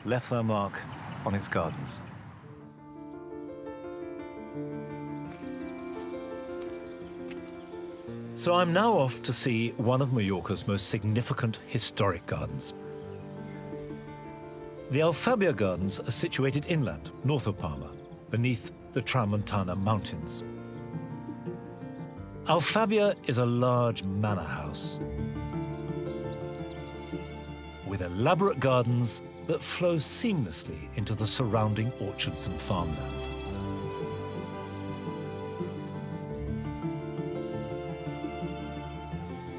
left their mark on its gardens. So I'm now off to see one of Mallorca's most significant historic gardens. The Alfabia Gardens are situated inland, north of Palma, beneath the Tramontana Mountains. Alfabia is a large manor house with elaborate gardens that flow seamlessly into the surrounding orchards and farmland.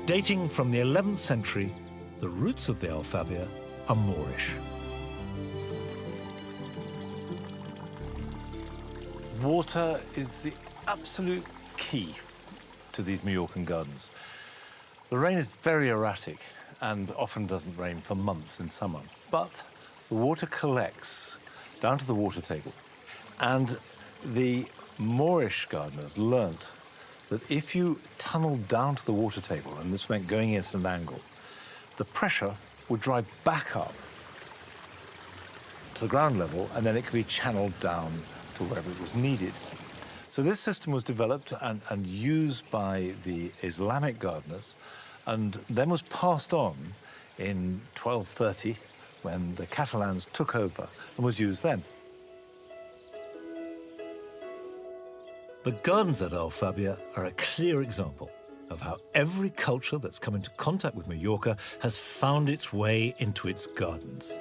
Dating from the 11th century, the roots of the Alfabia are Moorish. Water is the absolute key to these Mallorcan gardens. The rain is very erratic and often doesn't rain for months in summer. But the water collects down to the water table. And the Moorish gardeners learnt that if you tunneled down to the water table, and this meant going at an angle, the pressure would drive back up to the ground level, and then it could be channeled down to wherever it was needed. So this system was developed and used by the Islamic gardeners, and then was passed on in 1230 when the Catalans took over and was used then. The gardens at Alfabia are a clear example of how every culture that's come into contact with Mallorca has found its way into its gardens.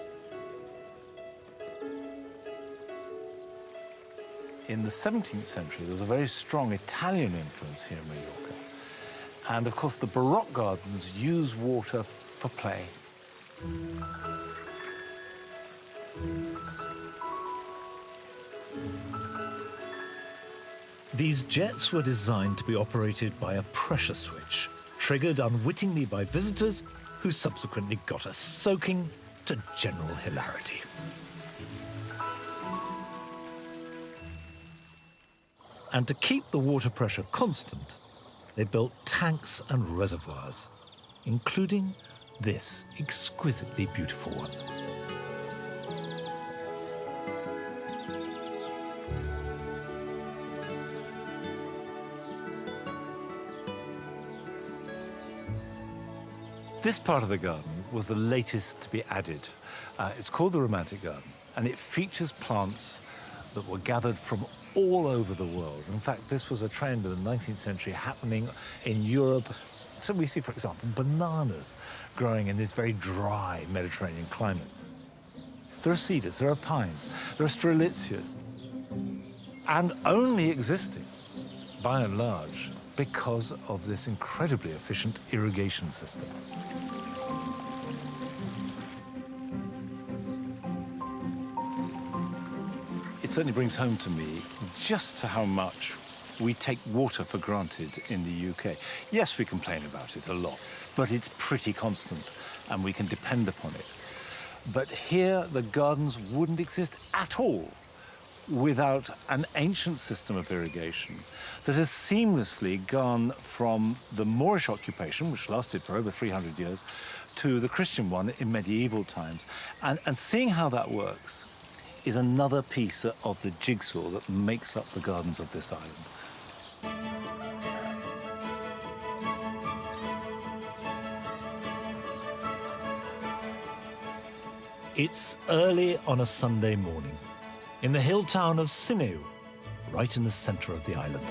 In the 17th century, there was a very strong Italian influence here in Mallorca. And of course, the Baroque gardens use water for play. These jets were designed to be operated by a pressure switch, triggered unwittingly by visitors who subsequently got us soaking to general hilarity. And to keep the water pressure constant, they built tanks and reservoirs, including this exquisitely beautiful one. This part of the garden was the latest to be added. It's called the Romantic Garden, and it features plants that were gathered from all over the world. In fact, this was a trend in the 19th century happening in Europe. So we see, for example, bananas growing in this very dry Mediterranean climate. There are cedars, there are pines, there are strelitzias, and only existing, by and large, because of this incredibly efficient irrigation system. It certainly brings home to me just how much we take water for granted in the UK. Yes, we complain about it a lot, but it's pretty constant and we can depend upon it. But here, the gardens wouldn't exist at all without an ancient system of irrigation that has seamlessly gone from the Moorish occupation, which lasted for over 300 years, to the Christian one in medieval times. And seeing how that works is another piece of the jigsaw that makes up the gardens of this island. It's early on a Sunday morning in the hill town of Sineu, right in the center of the island.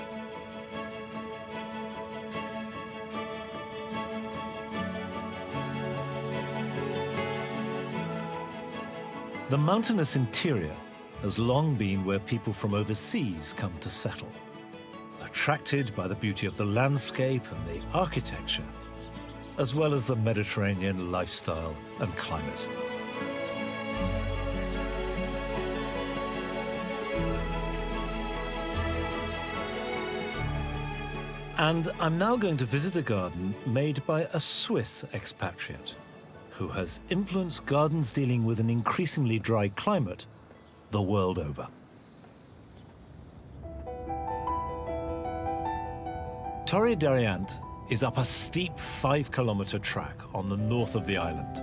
The mountainous interior has long been where people from overseas come to settle, attracted by the beauty of the landscape and the architecture, as well as the Mediterranean lifestyle and climate. And I'm now going to visit a garden made by a Swiss expatriate who has influenced gardens dealing with an increasingly dry climate the world over. Torre Dariant is up a steep 5-kilometre track on the north of the island.